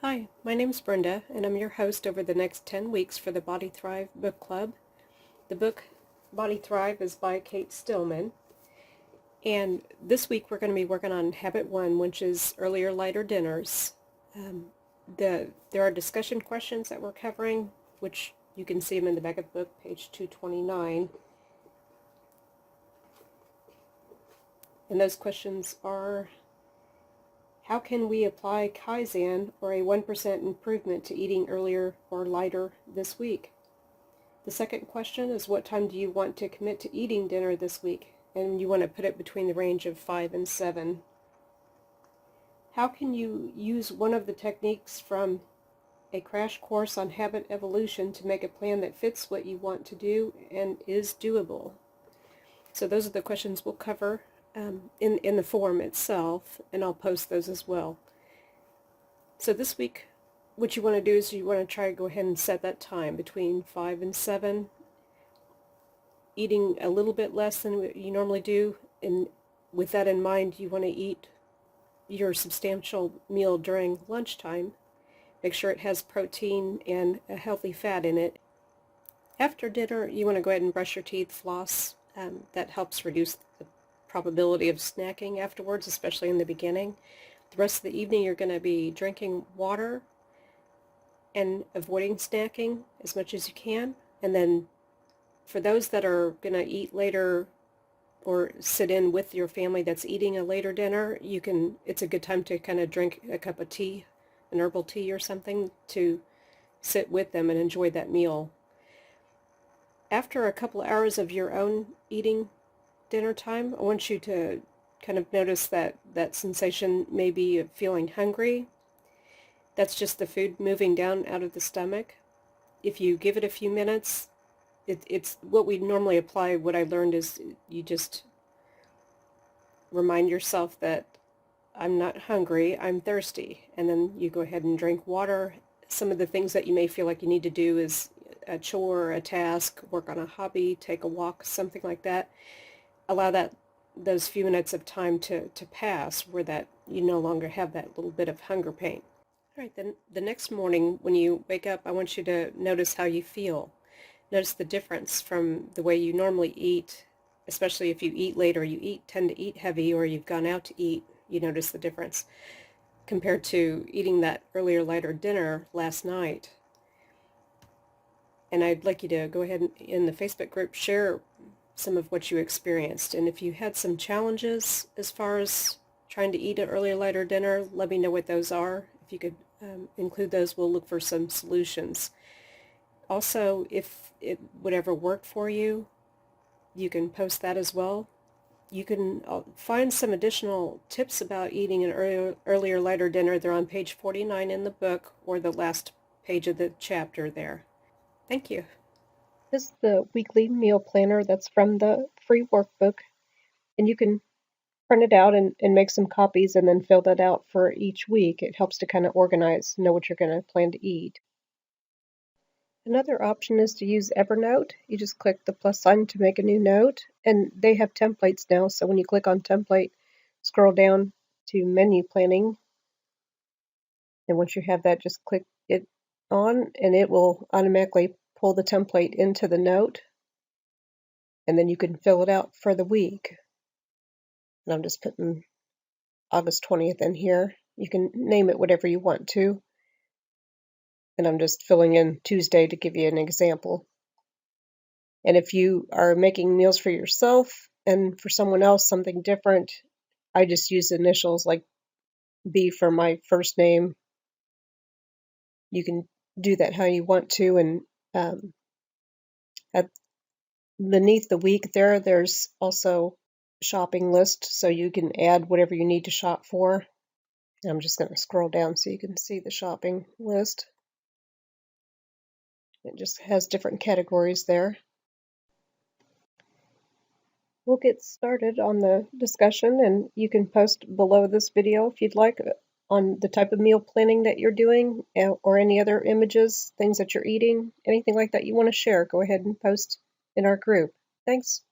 Hi, my name's Brenda, and I'm your host over the next 10 weeks for the Body Thrive Book Club. The book Body Thrive is by Kate Stillman, and this week we're going to be working on Habit 1, which is earlier, lighter dinners. There are discussion questions that we're covering, which you can see them in the back of the book, page 229. And those questions are: how can we apply Kaizen, or a 1% improvement, to eating earlier or lighter this week? The second question is, what time do you want to commit to eating dinner this week? And you want to put it between the range of 5 and 7. How can you use one of the techniques from a crash course on habit evolution to make a plan that fits what you want to do and is doable? So those are the questions we'll cover in the forum itself, and I'll post those as well. So this week, what you want to do is you want to try to go ahead and set that time between 5 and 7, eating a little bit less than what you normally do, and with that in mind, you want to eat your substantial meal during lunchtime. Make sure it has protein and a healthy fat in it. After dinner, you want to go ahead and brush your teeth, floss. That helps reduce the probability of snacking afterwards, especially in the beginning. The rest of the evening, you're going to be drinking water and avoiding snacking as much as you can. And then for those that are going to eat later or sit in with your family that's eating a later dinner, it's a good time to kind of drink a cup of tea, an herbal tea or something, to sit with them and enjoy that meal. After a couple hours of your own eating dinner time, I want you to kind of notice that sensation maybe of feeling hungry. That's just the food moving down out of the stomach. If you give it a few minutes, it's what we normally apply. What I learned is you just remind yourself that I'm not hungry, I'm thirsty, and then you go ahead and drink water. Some of the things that you may feel like you need to do is a chore, a task, work on a hobby, take a walk, something like that. Allow those few minutes of time to pass where that you no longer have that little bit of hunger pain. All right, then the next morning when you wake up, I want you to notice how you feel. Notice the difference from the way you normally eat, especially if you eat late or you tend to eat heavy, or you've gone out to eat. You notice the difference compared to eating that earlier, lighter dinner last night. And I'd like you to go ahead and in the Facebook group share some of what you experienced. And if you had some challenges as far as trying to eat an earlier, lighter dinner, let me know what those are. If you could include those, we'll look for some solutions. Also, if it would ever work for you, you can post that as well. You can find some additional tips about eating an earlier, lighter dinner. They're on page 49 in the book, or the last page of the chapter there. Thank you. This is the weekly meal planner that's from the free workbook, and you can print it out and make some copies and then fill that out for each week. It helps to kind of organize, know what you're going to plan to eat. Another option is to use Evernote. You just click the plus sign to make a new note, and they have templates now, so when you click on template, scroll down to menu planning, and once you have that, just click it on and it will automatically pull the template into the note, and then you can fill it out for the week. And I'm just putting August 20th in here. You can name it whatever you want to. And I'm just filling in Tuesday to give you an example. And if you are making meals for yourself and for someone else something different, I just use initials like B for my first name. You can do that how you want to. And beneath the week there's also a shopping list, so you can add whatever you need to shop for. And I'm just going to scroll down so you can see the shopping list. It just has different categories there. We'll get started on the discussion, and you can post below this video if you'd like on the type of meal planning that you're doing, or any other images, things that you're eating, anything like that you want to share. Go ahead and post in our group. Thanks.